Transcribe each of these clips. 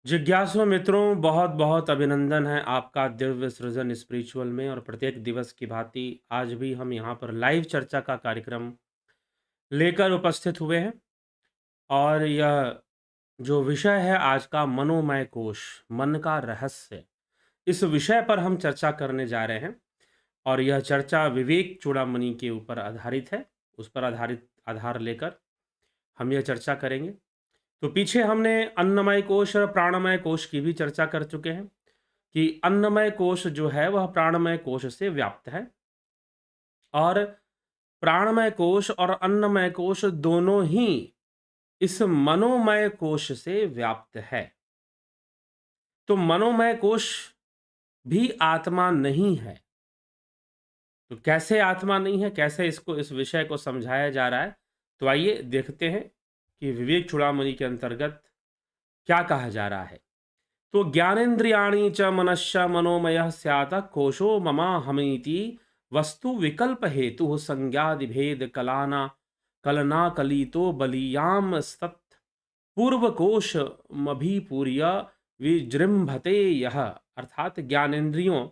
जिज्ञासु मित्रों, बहुत बहुत अभिनंदन है आपका दिव्य सृजन स्पिरिचुअल में। और प्रत्येक दिवस की भांति आज भी हम यहाँ पर लाइव चर्चा का कार्यक्रम लेकर उपस्थित हुए हैं। और यह जो विषय है आज का, मनोमय कोश, मन का रहस्य, इस विषय पर हम चर्चा करने जा रहे हैं। और यह चर्चा विवेक चूड़ामणि के ऊपर आधारित है। उस पर आधारित आधार लेकर हम यह चर्चा करेंगे। तो पीछे हमने अन्नमय कोश और प्राणमय कोश की भी चर्चा कर चुके हैं कि अन्नमय कोश जो है वह प्राणमय कोश से व्याप्त है, और प्राणमय कोश और अन्नमय कोश दोनों ही इस मनोमय कोश से व्याप्त है। तो मनोमय कोश भी आत्मा नहीं है। तो कैसे आत्मा नहीं है, कैसे इस विषय को समझाया जा रहा है, तो आइए देखते हैं कि विवेक चूड़ामणि के अंतर्गत क्या कहा जा रहा है। तो ज्ञानेन्द्रियाणि च मनश्च मनोमयः स्यात् कोशो ममाहमीति वस्तु विकल्प हेतु संज्ञादि भेद कलाना कलना कलितो बलीयाम सत् पूर्व कोश मभिपूर्य विजृंभते यह। अर्थात ज्ञानेन्द्रियों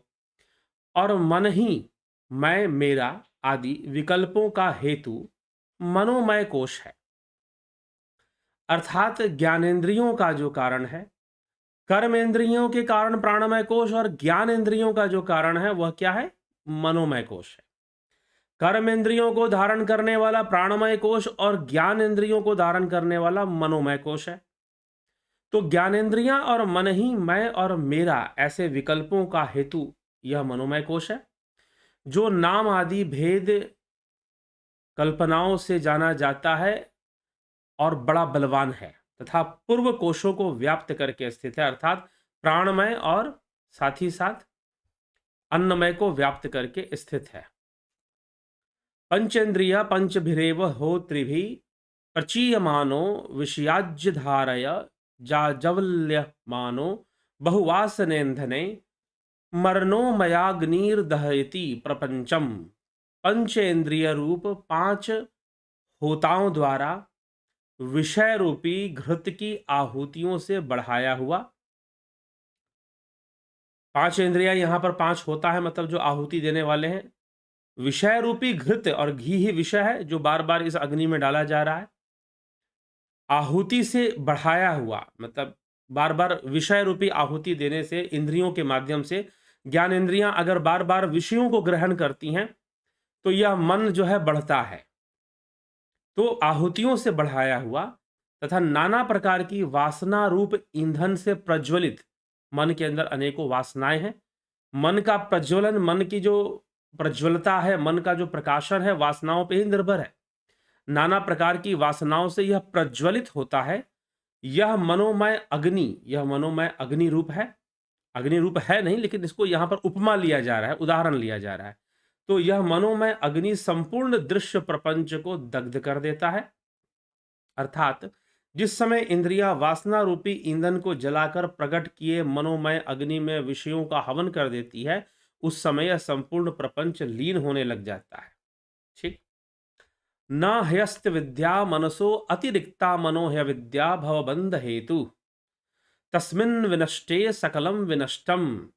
और मन ही मैं, मेरा आदि विकल्पों का हेतु मनोमय कोश है। अर्थात ज्ञानेन्द्रियों का जो कारण है, कर्मेंद्रियों के कारण प्राणमय कोश, और ज्ञान इंद्रियों का जो कारण है वह क्या है? मनोमय कोश है। कर्मेंद्रियों को धारण करने वाला प्राणमय कोश और ज्ञान इंद्रियों को धारण करने वाला मनोमय कोश है। तो ज्ञानेंद्रियां और मन ही मैं और मेरा ऐसे विकल्पों का हेतु यह मनोमय कोश है, जो नाम आदि भेद कल्पनाओं से जाना जाता है और बड़ा बलवान है, तथा पूर्व कोशों को व्याप्त करके स्थित है। अर्थात प्राणमय और साथ ही साथ अन्नमय को व्याप्त करके स्थित है। पंचेन्द्रिय पंचभिरेव हो त्रिभि प्रचीयमानो विषयाज्य धारय जाजवल्यमानो बहुवासनेन्धने मरणोमयाग्निर्दहयति प्रपंचम। पंचेंद्रिय रूप पांच होताओं द्वारा विषय रूपी घृत की आहुतियों से बढ़ाया हुआ। पांच इंद्रियां, यहां पर पांच होता है, मतलब जो आहुति देने वाले हैं। विषय रूपी घृत, और घी ही विषय है जो बार बार इस अग्नि में डाला जा रहा है। आहुति से बढ़ाया हुआ मतलब बार बार विषय रूपी आहुति देने से, इंद्रियों के माध्यम से ज्ञान इंद्रियां अगर बार बार विषयों को ग्रहण करती हैं तो यह मन जो है बढ़ता है। तो आहुतियों से बढ़ाया हुआ तथा नाना प्रकार की वासना रूप ईंधन से प्रज्वलित, मन के अंदर अनेकों वासनाएं हैं। मन का प्रज्वलन, मन की जो प्रज्वलता है, मन का जो प्रकाशन है, वासनाओं पे ही निर्भर है। नाना प्रकार की वासनाओं से यह प्रज्वलित होता है। यह मनोमय अग्नि, यह मनोमय अग्नि रूप है। अग्नि रूप है नहीं, लेकिन इसको यहां पर उपमा लिया जा रहा है, उदाहरण लिया जा रहा है। तो यह मनोमय अग्नि संपूर्ण दृश्य प्रपंच को दग्ध कर देता है। अर्थात जिस समय इंद्रियां वासना रूपी ईंधन को जलाकर प्रकट किए मनोमय अग्नि में विषयों का हवन कर देती है, उस समय यह संपूर्ण प्रपंच लीन होने लग जाता है। ठीक। न ह्यस्त विद्या मनसो अतिरिक्ता मनोह्य विद्या भवबंध हेतु तस्मिन् विनष्टे सकलम विनष्टम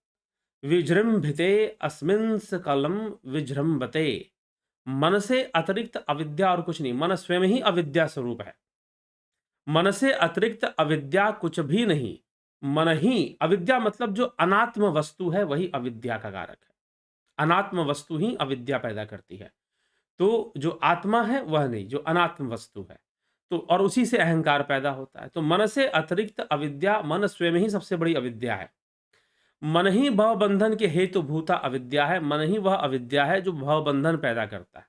विजृंभिते अस्मिन् सकलम विजृंभते। मन से अतिरिक्त अविद्या और कुछ नहीं, मन स्वयं ही अविद्या स्वरूप है। मन से अतिरिक्त अविद्या कुछ भी नहीं। मन ही अविद्या, मतलब जो अनात्म वस्तु है वही अविद्या का कारक है। अनात्म वस्तु ही अविद्या पैदा करती है। तो जो आत्मा है वह नहीं, जो अनात्म वस्तु है। तो और उसी से अहंकार पैदा होता है। तो मन से अतिरिक्त अविद्या, मन स्वयं ही सबसे बड़ी अविद्या है। मन ही भव बंधन के हेतु भूता अविद्या है। मन ही वह अविद्या है जो भव बंधन पैदा करता है।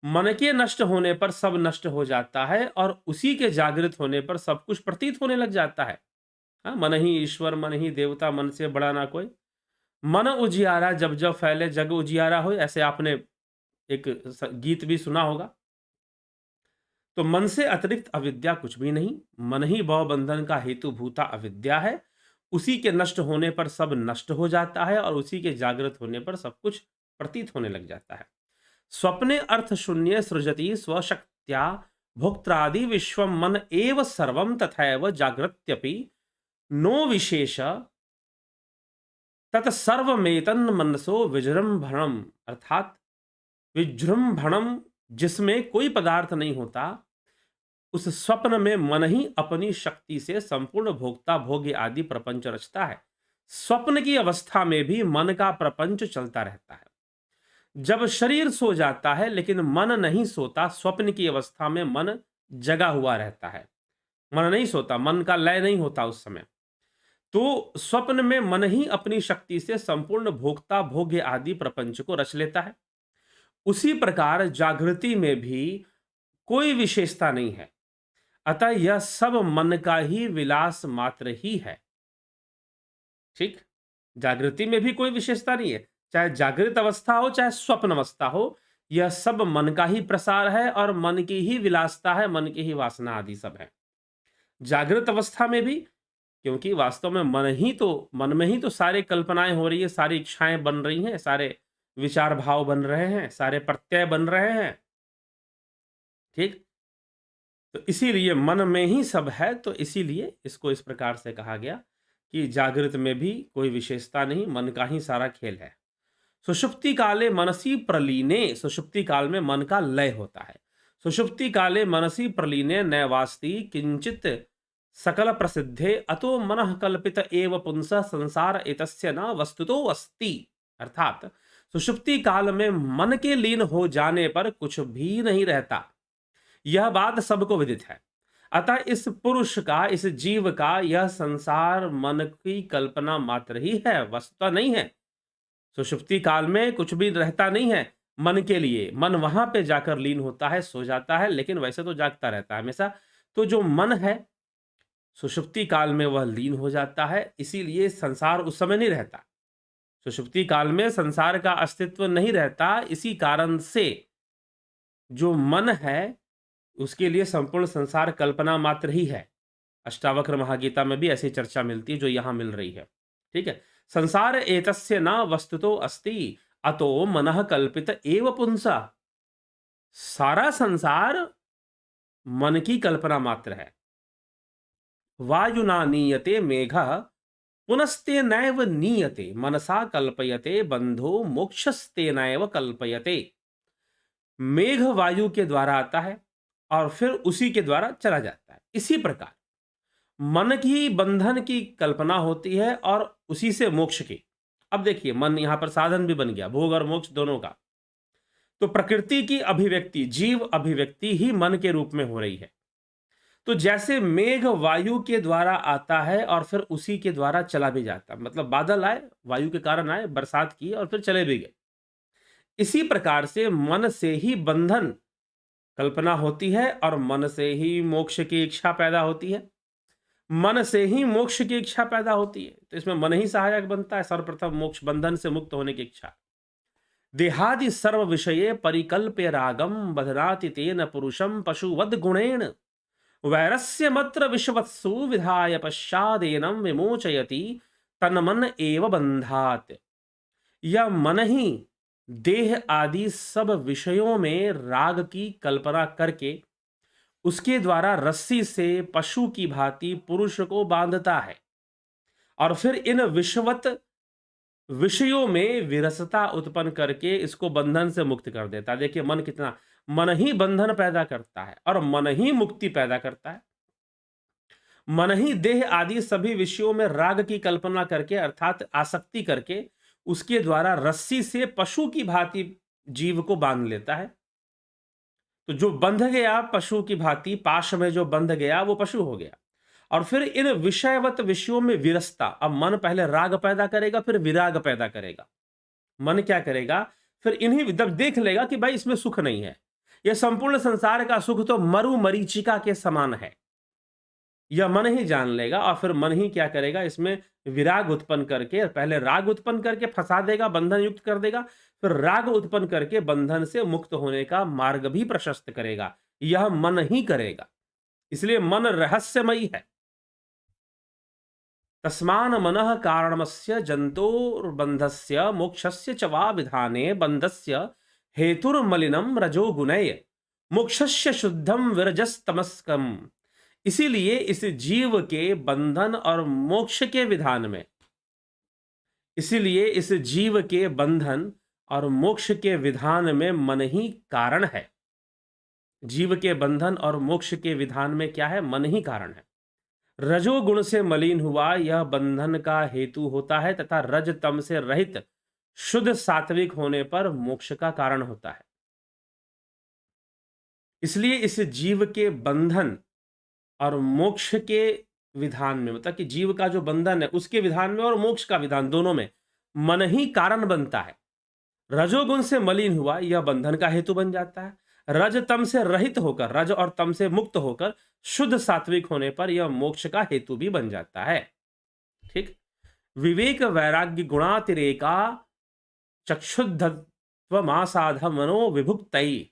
मन के नष्ट होने पर सब नष्ट हो जाता है, और उसी के जागृत होने पर सब कुछ प्रतीत होने लग जाता है। हाँ, मन ही ईश्वर, मन ही देवता, मन से बड़ा ना कोई। मन उजियारा जब जब फैले जग उजियारा हो, ऐसे आपने एक गीत भी सुना होगा। तो मन से अतिरिक्त अविद्या कुछ भी नहीं। मन ही भव बंधन का हेतु भूता अविद्या है। उसी के नष्ट होने पर सब नष्ट हो जाता है, और उसी के जागृत होने पर सब कुछ प्रतीत होने लग जाता है। स्वप्ने अर्थ शून्य सृजति स्वशक्त्या भोक्त्रादि विश्वम मन एव सर्वम तथैव जागृत्यपि नो विशेष तत्सर्वमेतन मनसो विजृंभणम, अर्थात विजृंभणम, जिसमें कोई पदार्थ नहीं होता, उस स्वप्न में मन ही अपनी शक्ति से संपूर्ण भोक्ता भोग्य आदि प्रपंच रचता है। स्वप्न की अवस्था में भी मन का प्रपंच चलता रहता है। जब शरीर सो जाता है लेकिन मन नहीं सोता, स्वप्न की अवस्था में मन जगा हुआ रहता है, मन नहीं सोता, मन का लय नहीं होता उस समय। तो स्वप्न में मन ही अपनी शक्ति से संपूर्ण भोक्ता भोग्य आदि प्रपंच को रच लेता है। उसी प्रकार जागृति में भी कोई विशेषता नहीं है, अतः यह सब मन का ही विलास मात्र ही है। ठीक, जागृति में भी कोई विशेषता नहीं है, चाहे जागृत अवस्था हो चाहे स्वप्न अवस्था हो, यह सब मन का ही प्रसार है और मन की ही विलासता है, मन की ही वासना आदि सब है। जागृत अवस्था में भी, क्योंकि वास्तव में मन में ही तो सारी कल्पनाएं हो रही है, सारी इच्छाएं बन रही हैं, सारे विचार भाव बन रहे हैं, सारे प्रत्यय बन रहे हैं। ठीक, तो इसीलिए मन में ही सब है, तो इसीलिए इसको इस प्रकार से कहा गया कि जागृत में भी कोई विशेषता नहीं, मन का ही सारा खेल है। सुषुप्ति काले मनसी प्रलीने, सुषुप्ति काल में मन का लय होता है। सुषुप्ति काले मनसी प्रलीने नैवास्ति किंचित सकल प्रसिद्धे अतो मनः कल्पित एव पुंसः संसार एतस्य न वस्तुतो अस्ति। अर्थात सुषुप्ति काल में मन के लीन हो जाने पर कुछ भी नहीं रहता, यह बात सबको विदित है। अतः इस पुरुष का, इस जीव का यह संसार मन की कल्पना मात्र ही है, वस्तुतः नहीं है। सुषुप्ति काल में कुछ भी रहता नहीं है मन के लिए, मन वहां पे जाकर लीन होता है, सो जाता है, लेकिन वैसे तो जागता रहता है हमेशा। तो जो मन है सुषुप्ति काल में वह लीन हो जाता है, इसीलिए संसार उस समय नहीं रहता। सुषुप्ति काल में संसार का अस्तित्व नहीं रहता, इसी कारण से जो मन है उसके लिए संपूर्ण संसार कल्पना मात्र ही है। अष्टावक्र महागीता में भी ऐसी चर्चा मिलती है जो यहां मिल रही है। ठीक है, संसार एतस्य न वस्तुतो अस्ति अतो मनः कल्पित एव पुंसा, सारा संसार मन की कल्पना मात्र है। वायुना नीयते मेघः पुनस्तेनैव नीयते मनसा कल्पयते बंधो मोक्षस्तेनैव कल्पयते। मेघ वायु के द्वारा आता है और फिर उसी के द्वारा चला जाता है। इसी प्रकार मन की बंधन की कल्पना होती है और उसी से मोक्ष की। अब देखिए, मन यहां पर साधन भी बन गया, भोग और मोक्ष दोनों का। तो प्रकृति की अभिव्यक्ति, जीव अभिव्यक्ति ही मन के रूप में हो रही है। तो जैसे मेघ वायु के द्वारा आता है और फिर उसी के द्वारा चला भी जाता, मतलब बादल आए, वायु के कारण आए, बरसात की और फिर चले भी गए। इसी प्रकार से मन से ही बंधन कल्पना होती है और मन से ही मोक्ष की इच्छा पैदा होती है, मन से ही मोक्ष की इच्छा पैदा होती है। तो इसमें मन ही सहायक बनता है। सर्वप्रथम मोक्ष, बंधन से मुक्त होने की इच्छा। देहादि सर्व विषये परिकल्प्य रागम बधनाति तेन पुरुषम पशुवद गुणेन वैरस्य मत्र विश्वत्सु विधाय पश्चादेनम विमोचयति तन्मन एव बंधात। यह मन ही देह आदि सब विषयों में राग की कल्पना करके उसके द्वारा रस्सी से पशु की भांति पुरुष को बांधता है और फिर इन विषवत विषयों में विरसता उत्पन्न करके इसको बंधन से मुक्त कर देता है। देखिए मन कितना, मन ही बंधन पैदा करता है और मन ही मुक्ति पैदा करता है। मन ही देह आदि सभी विषयों में राग की कल्पना करके अर्थात आसक्ति करके उसके द्वारा रस्सी से पशु की भांति जीव को बांध लेता है। तो जो बंध गया पशु की भांति, पाश में जो बंध गया वो पशु हो गया। और फिर इन विषयवत विषयों में विरसता, अब मन पहले राग पैदा करेगा फिर विराग पैदा करेगा। मन क्या करेगा, फिर इन्हीं जब देख लेगा कि भाई इसमें सुख नहीं है, यह संपूर्ण संसार का सुख तो मरु मरीचिका के समान है, यह मन ही जान लेगा। और फिर मन ही क्या करेगा, इसमें विराग उत्पन्न करके, पहले राग उत्पन्न करके फंसा देगा, बंधन युक्त कर देगा, फिर राग उत्पन्न करके बंधन से मुक्त होने का मार्ग भी प्रशस्त करेगा। यह मन ही करेगा, इसलिए मन रहस्यमयी है। तस्मान मनः कारणमस्य जंतोर्बंधस्य मोक्षस्य च वा विधाने बंधस्य हेतुर्मलिनं रजो गुणैः मोक्षस्य शुद्धं विरजस्तमस्कम् इसीलिए इस जीव के बंधन और मोक्ष के विधान में इसीलिए इस जीव के बंधन और मोक्ष के विधान में मन ही कारण है। जीव के बंधन और मोक्ष के विधान में क्या है? मन ही कारण है। रजोगुण से मलिन हुआ यह बंधन का हेतु होता है तथा रज तम से रहित शुद्ध सात्विक होने पर मोक्ष का कारण होता है। इसलिए इस जीव के बंधन और मोक्ष के विधान में, मतलब कि जीव का जो बंधन है उसके विधान में और मोक्ष का विधान दोनों में मन ही कारण बनता है। रजोगुण से मलिन हुआ यह बंधन का हेतु बन जाता है। रज तम से रहित होकर, रज और तम से मुक्त होकर शुद्ध सात्विक होने पर यह मोक्ष का हेतु भी बन जाता है। ठीक। विवेक वैराग्य गुणातिरेका चक्षुद्धत्वमासाध मनो विभुक्तई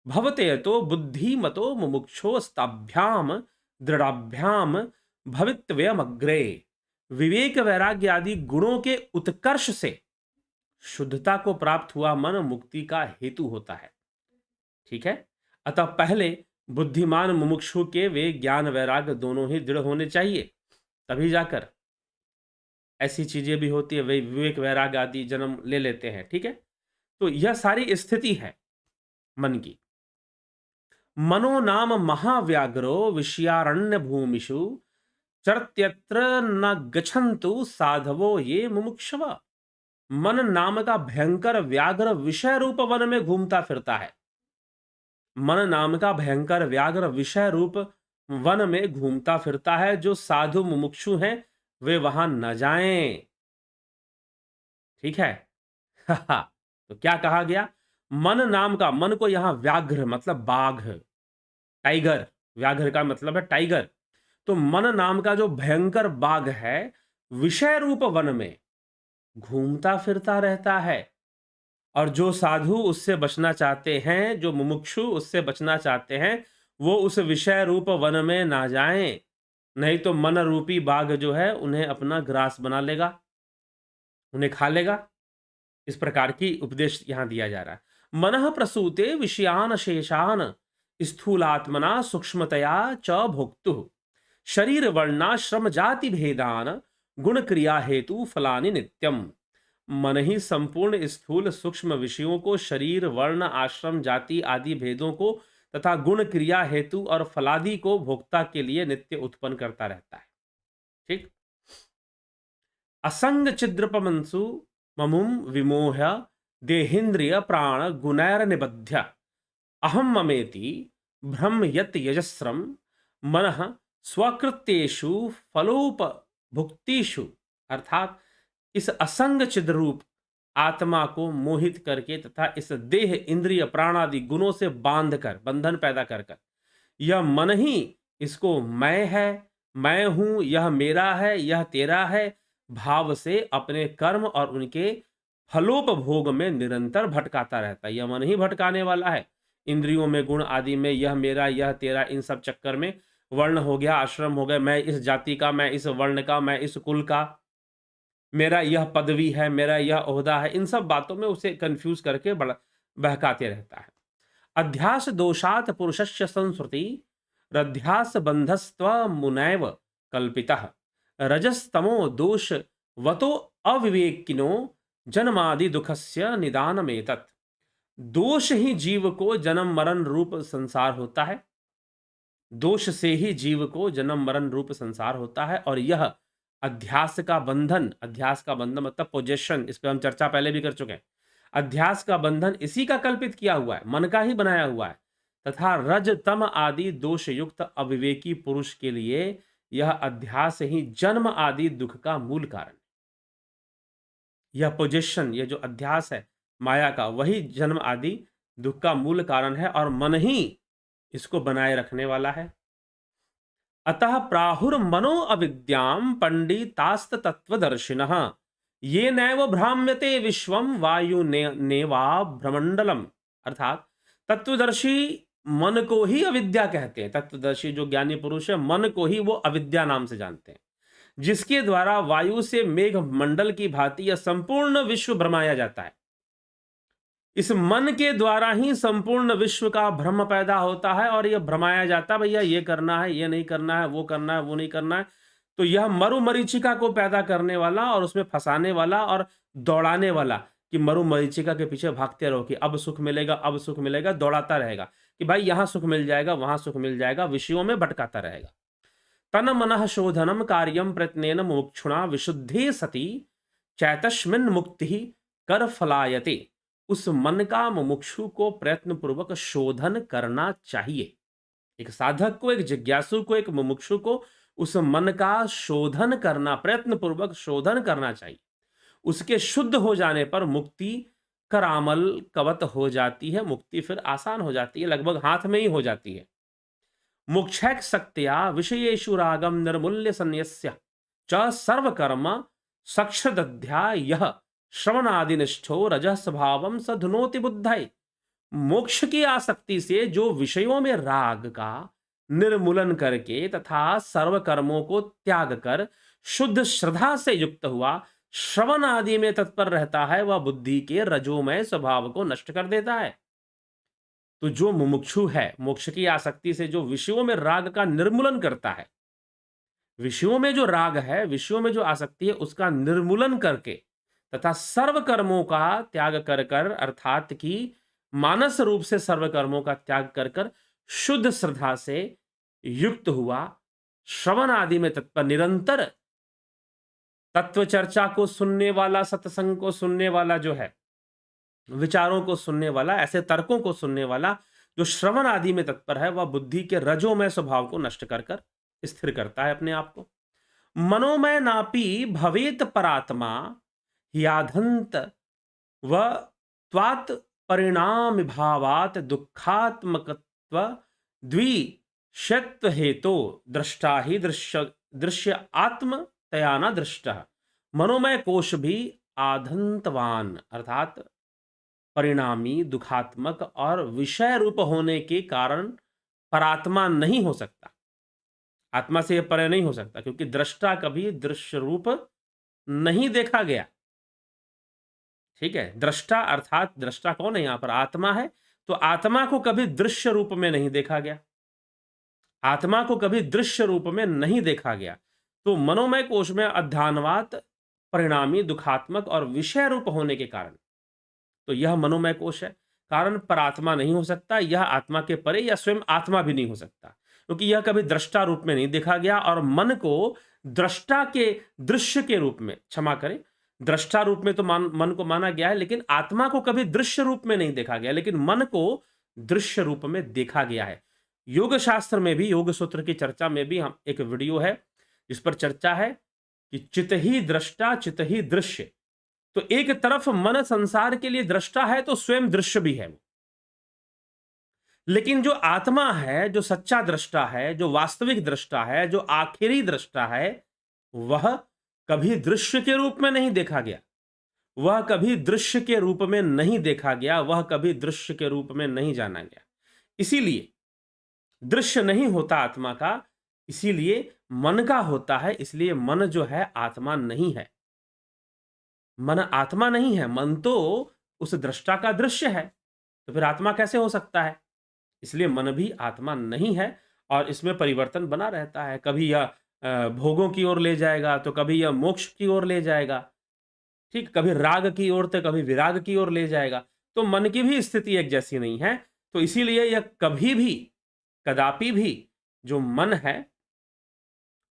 भवते तो बुद्धिमतो मुमुक्षोस्ताभ्याम दृढ़ाभ्याम भवित्वयमग्रे। विवेक वैराग्य आदि गुणों के उत्कर्ष से शुद्धता को प्राप्त हुआ मन मुक्ति का हेतु होता है। ठीक है। अतः पहले बुद्धिमान मुमुक्षु के वे ज्ञान वैराग्य दोनों ही दृढ़ होने चाहिए, तभी जाकर ऐसी चीजें भी होती है, वे विवेक वैराग्य आदि जन्म ले लेते हैं। ठीक है। तो यह सारी स्थिति है मन की। मनो नाम महाव्याघ्रो विषयारण्य भूमिषु चरत्यत्र न गच्छन्तु साधवो ये मुमुक्षव। मन नाम का भयंकर व्याघ्र विषय रूप वन में घूमता फिरता है। मन नाम का भयंकर व्याघ्र विषय रूप वन में घूमता फिरता है। जो साधु मुमुक्षु हैं वे वहां न जाएं। ठीक है। तो क्या कहा गया? मन नाम का, मन को यहां व्याघ्र मतलब बाघ, टाइगर, व्याघ्र का मतलब है टाइगर। तो मन नाम का जो भयंकर बाघ है विषय रूप वन में घूमता फिरता रहता है। और जो साधु उससे बचना चाहते हैं, जो मुमुक्षु उससे बचना चाहते हैं, वो उस विषय रूप वन में ना जाएं, नहीं तो मन रूपी बाघ जो है उन्हें अपना ग्रास बना लेगा, उन्हें खा लेगा। इस प्रकार की उपदेश यहां दिया जा रहा है। मनः प्रसूते विषयान शेषान स्थूलात्मना सूक्ष्मतया च भोक्तुः शरीर वर्णाश्रम जाति भेदान गुण क्रिया हेतु फलानि नित्यम। मन ही संपूर्ण स्थूल सूक्ष्म विषयों को, शरीर वर्ण आश्रम जाति आदि भेदों को तथा गुण क्रिया हेतु और फलादि को भोक्ता के लिए नित्य उत्पन्न करता रहता है। ठीक। असंग चिद्रपमंसु ममुम विमोह देहेन्द्रिय प्राण गुणैर निबध्य अहम ममेति ब्रह्म यत यजस्रम मनः स्वकृत्येषु फलोपभुक्तिषु। अर्थात इस असंग चिद्रूप आत्मा को मोहित करके तथा इस देह इंद्रिय प्राणादि गुणों से बांधकर, बंधन पैदा कर यह मन ही इसको मैं है, मैं हूं, यह मेरा है, यह तेरा है भाव से अपने कर्म और उनके फलोपभोग में निरंतर भटकाता रहता है। यह मन ही भटकाने वाला है। इंद्रियों में, गुण आदि में, यह मेरा, यह तेरा, इन सब चक्कर में, वर्ण हो गया, आश्रम हो गया, मैं इस जाति का, मैं इस वर्ण का, मैं इस कुल का, मेरा यह पदवी है, मेरा यह ओहदा है, इन सब बातों में उसे कंफ्यूज करके बहकाते रहता है। अध्यास दोषात पुरुषस्य संस्कृति रध्यास बंधस्त्व मुनैव कल्पितः रजस्तमो दोष वतो अविवेकिनो जन्मादि दुखस्य निदानमेतत्। दोष ही जीव को जन्म मरण रूप संसार होता है। दोष से ही जीव को जन्म मरण रूप संसार होता है। और यह अध्यास का बंधन, अध्यास का बंधन मतलब पोजेशन, इस पर हम चर्चा पहले भी कर चुके हैं। अध्यास का बंधन इसी का कल्पित किया हुआ है, मन का ही बनाया हुआ है। तथा रज तम आदि दोष युक्त अविवेकी पुरुष के लिए यह अध्यास ही जन्म आदि दुख का मूल कारण। यह पोजेशन, यह जो अध्यास है माया का, वही जन्म आदि दुख का मूल कारण है और मन ही इसको बनाए रखने वाला है। अतः प्राहुर मनो अविद्याम पंडितास्त तत्वदर्शिनः ये नैव भ्राम्यते विश्वम वायु नेवा भ्रमंडलम। अर्थात तत्वदर्शी मन को ही अविद्या कहते हैं। तत्वदर्शी जो ज्ञानी पुरुष है मन को ही वो अविद्या नाम से जानते हैं, जिसके द्वारा वायु से मेघ मंडल की भांति यह संपूर्ण विश्व भ्रमाया जाता है। इस मन के द्वारा ही संपूर्ण विश्व का भ्रम पैदा होता है और यह भ्रमाया जाता है, भैया ये करना है, ये नहीं करना है, वो करना है, वो नहीं करना है। तो यह मरुमरीचिका को पैदा करने वाला और उसमें फंसाने वाला और दौड़ाने वाला, कि मरुमरीचिका के पीछे भागते रहो कि अब सुख मिलेगा, अब सुख मिलेगा, दौड़ाता रहेगा कि भाई यहां सुख मिल जाएगा, वहां सुख मिल जाएगा, विषयों में भटकाता रहेगा। तन मनः शोधनम कार्यम प्रयत्नेन मुमुक्षुणा विशुद्धे सति चैतस्मिन् मुक्ति कर फलायते। उस मन का मुमुक्षु को प्रयत्न पूर्वक शोधन करना चाहिए। एक साधक को, एक जिज्ञासु को, एक मुमुक्षु को उस मन का शोधन करना, प्रयत्न पूर्वक शोधन करना चाहिए। उसके शुद्ध हो जाने पर मुक्ति करामल कवत हो जाती है, मुक्ति फिर आसान हो जाती है, लगभग हाथ में ही हो जाती है। मुक्षैक शक्त्या विषयेषु रागम निर्मूल्य संन्यस्य च सर्वकर्म सक्षदध्या यह श्रवणादिनिष्ठो रजः स्वभावम स धुनोति बुद्धये। मोक्ष की आसक्ति से जो विषयों में राग का निर्मूलन करके तथा सर्व कर्मों को त्याग कर शुद्ध श्रद्धा से युक्त हुआ श्रवण आदि में तत्पर रहता है, वह बुद्धि के रजोमय स्वभाव को नष्ट कर देता है। तो जो मुमुक्षु है, मोक्ष की आसक्ति से जो विषयों में राग का निर्मूलन करता है, विषयों में जो राग है, विषयों में जो आसक्ति है, उसका निर्मूलन करके तथा सर्व कर्मों का त्याग कर कर, अर्थात कि मानस रूप से सर्व कर्मों का त्याग कर कर शुद्ध श्रद्धा से युक्त हुआ, श्रवण आदि में तत्पर, निरंतर तत्व चर्चा को सुनने वाला, सत्संग को सुनने वाला जो है, विचारों को सुनने वाला, ऐसे तर्कों को सुनने वाला जो श्रवण आदि में तत्पर है, वह बुद्धि के रजोमय स्वभाव को नष्ट कर कर स्थिर करता है अपने आप को। मनोमय नापि भवेत परात्मा याधंत व त्वात् परिणाम भावात दुखात्मकत्व द्विषत्व हेतु दृष्टा ही दृश्य आत्म तया न दृष्ट। मनोमय कोश भी आधंतवान अर्थात परिणामी, दुखात्मक और विषय रूप होने के कारण परात्मा नहीं हो सकता, आत्मा से यह परे नहीं हो सकता, क्योंकि दृष्टा कभी दृश्य रूप नहीं देखा गया। ठीक है, दृष्टा अर्थात दृष्टा कौन है? यहां पर आत्मा है, तो आत्मा को कभी दृश्य रूप में नहीं देखा गया, आत्मा को कभी दृश्य रूप में नहीं देखा गया। तो मनोमय कोश में अध्यानवात, परिणामी, दुखात्मक और विषय रूप होने के कारण, तो यह मनोमय कोश है, कारण परात्मा नहीं हो सकता, यह आत्मा के परे या स्वयं आत्मा भी नहीं हो सकता, क्योंकि यह कभी दृष्टा रूप में नहीं देखा गया। और मन को दृष्टा के दृश्य के रूप में, क्षमा करें, दृष्टा रूप में तो मन को माना गया है, लेकिन आत्मा को कभी दृश्य रूप में नहीं देखा गया, लेकिन मन को दृश्य रूप में देखा गया है। योग शास्त्र में भी, योग सूत्र की चर्चा में भी हम एक वीडियो है जिस पर चर्चा है कि चित ही दृष्टा चित ही दृश्य। तो एक तरफ मन संसार के लिए दृष्टा है तो स्वयं दृश्य भी है वो, लेकिन जो आत्मा है, जो सच्चा दृष्टा है, जो वास्तविक दृष्टा है, जो आखिरी दृष्टा है, वह कभी दृश्य के रूप में नहीं देखा गया, वह कभी दृश्य के रूप में नहीं देखा गया, वह कभी दृश्य के रूप में नहीं जाना गया। इसीलिए दृश्य नहीं होता आत्मा का, इसीलिए मन का होता है, इसलिए मन जो है आत्मा नहीं है। मन आत्मा नहीं है, मन तो उस दृष्टा का दृश्य है, तो फिर आत्मा कैसे हो सकता है? इसलिए मन भी आत्मा नहीं है और इसमें परिवर्तन बना रहता है, कभी यह भोगों की ओर ले जाएगा, तो कभी यह मोक्ष की ओर ले जाएगा, ठीक, कभी राग की ओर तो कभी विराग की ओर ले जाएगा। तो मन की भी स्थिति एक जैसी नहीं है, तो इसीलिए यह कभी भी, कदापि भी जो मन है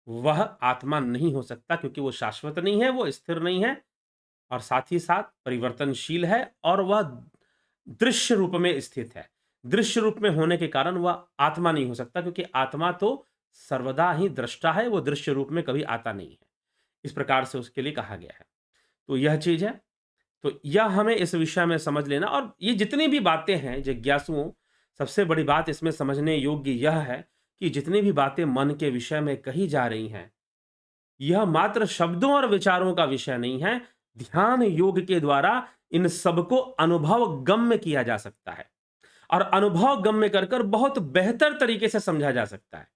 वह आत्मा नहीं हो सकता, क्योंकि वो शाश्वत नहीं है, वो स्थिर नहीं है और साथ ही साथ परिवर्तनशील है, और वह दृश्य रूप में स्थित है। दृश्य रूप में होने के कारण वह आत्मा नहीं हो सकता, क्योंकि आत्मा तो सर्वदा ही दृष्टा है, वो दृश्य रूप में कभी आता नहीं है। इस प्रकार से उसके लिए कहा गया है। तो यह चीज है, तो यह हमें इस विषय में समझ लेना। और ये जितनी भी बातें हैं जिज्ञासुओं, सबसे बड़ी बात इसमें समझने योग्य यह है कि जितनी भी बातें मन के विषय में कही जा रही हैं, यह मात्र शब्दों और विचारों का विषय नहीं है। ध्यान योग के द्वारा इन सबको अनुभव गम्य किया जा सकता है, और अनुभव गम्य कर कर बहुत बेहतर तरीके से समझा जा सकता है।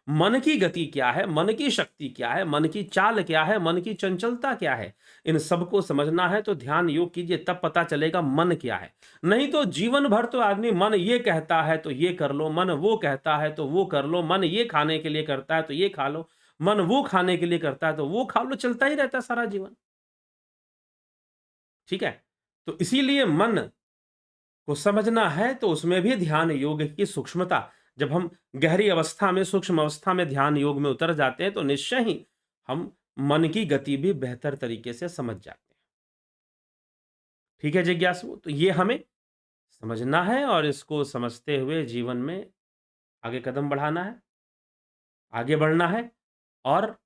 मन की गति क्या है, मन की शक्ति क्या है, मन की चाल क्या है, मन की चंचलता क्या है, इन सबको समझना है तो ध्यान योग कीजिए, तब पता चलेगा मन क्या है। नहीं तो जीवन भर तो आदमी मन ये कहता है तो ये कर लो, मन वो कहता है तो वो कर लो, मन ये खाने के लिए करता है तो ये खा लो, मन वो खाने के लिए करता है तो वो खा लो, चलता ही रहता है सारा जीवन। ठीक है? तो इसीलिए मन को समझना है तो उसमें भी ध्यान योग की सूक्ष्मता, जब हम गहरी अवस्था में, सूक्ष्म अवस्था में ध्यान योग में उतर जाते हैं तो निश्चय ही हम मन की गति भी बेहतर तरीके से समझ जाते हैं। ठीक है जिज्ञासु? तो ये हमें समझना है और इसको समझते हुए जीवन में आगे कदम बढ़ाना है, आगे बढ़ना है और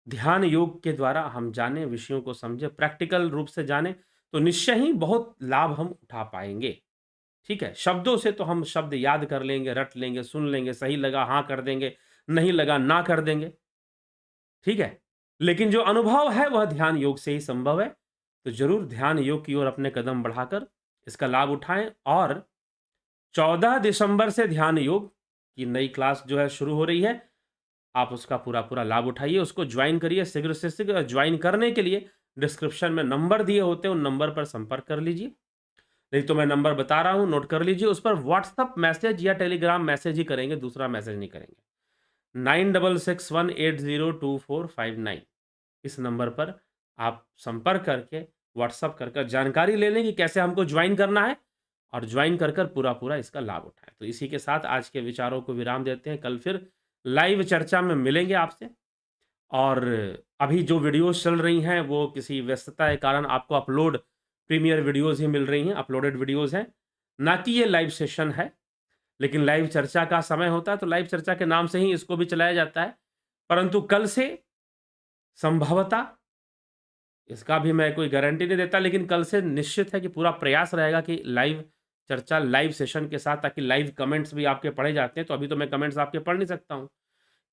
ध्यान योग के द्वारा हम जाने, विषयों को समझे, प्रैक्टिकल रूप से जाने तो निश्चय ही बहुत लाभ हम उठा पाएँगे। ठीक है? शब्दों से तो हम शब्द याद कर लेंगे, रट लेंगे, सुन लेंगे, सही लगा हाँ कर देंगे, नहीं लगा ना कर देंगे। ठीक है? लेकिन जो अनुभव है वह ध्यान योग से ही संभव है। तो ज़रूर ध्यान योग की ओर अपने कदम बढ़ाकर इसका लाभ उठाएँ और 14 दिसंबर से ध्यान योग की नई क्लास जो है शुरू हो रही है। आप उसका पूरा-पूरा लाभ उठाइए, उसको जॉइन करिए शीघ्र से शीघ्र। जॉइन करने के लिए डिस्क्रिप्शन में नंबर दिए होते हैं, उन नंबर पर संपर्क कर लीजिए। नहीं तो मैं नंबर बता रहा हूँ, नोट कर लीजिए। उस पर व्हाट्सएप मैसेज या टेलीग्राम मैसेज ही करेंगे, दूसरा मैसेज नहीं करेंगे। 9661802459 इस नंबर पर आप संपर्क करके, व्हाट्सएप कर कर जानकारी ले लें कि कैसे हमको ज्वाइन करना है और ज्वाइन कर कर पूरा-पूरा इसका लाभ उठाएँ। तो इसी के साथ आज के विचारों को विराम देते हैं। कल फिर लाइव चर्चा में मिलेंगे आपसे और अभी जो वीडियोज़ चल रही हैं, वो किसी व्यस्तता के कारण आपको अपलोड प्रीमियर वीडियोज़ ही मिल रही हैं, अपलोडेड वीडियोज़ हैं, ना कि ये लाइव सेशन है। लेकिन लाइव चर्चा का समय होता है, तो लाइव चर्चा के नाम से ही इसको भी चलाया जाता है। परंतु कल से संभवतः, इसका भी मैं कोई गारंटी नहीं देता, लेकिन कल से निश्चित है कि पूरा प्रयास रहेगा कि लाइव चर्चा, लाइव सेशन के साथ, ताकि लाइव कमेंट्स भी आपके पढ़े जाते हैं, तो अभी तो मैं कमेंट्स आपके पढ़ नहीं सकता हूँ।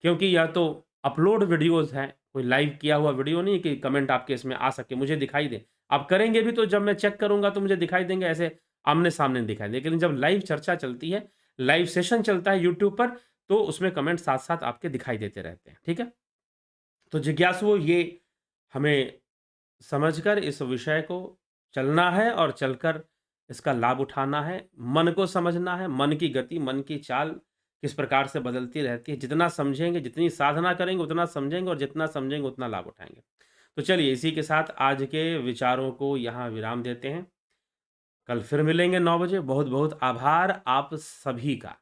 क्योंकि यह तो अपलोड वीडियोज़ हैं, कोई लाइव किया हुआ वीडियो नहीं है कि कमेंट आपके इसमें आ सके, मुझे दिखाई दे। आप करेंगे भी तो जब मैं चेक करूँगा तो मुझे दिखाई देंगे, ऐसे आमने-सामने नहीं दिखाई देंगे। लेकिन जब लाइव चर्चा चलती है, लाइव सेशन चलता है यूट्यूब पर, तो उसमें कमेंट साथ-साथ आपके दिखाई देते रहते हैं। ठीक है? तो जिज्ञासुओं, ये हमें समझकर इस विषय को चलना है और चलकर इसका लाभ उठाना है। मन को समझना है, मन की गति, मन की चाल किस प्रकार से बदलती रहती है। जितना समझेंगे, जितनी साधना करेंगे उतना समझेंगे और जितना समझेंगे उतना लाभ उठाएँगे। तो चलिए इसी के साथ आज के विचारों को यहाँ विराम देते हैं। कल फिर मिलेंगे 9 बजे। बहुत-बहुत आभार आप सभी का।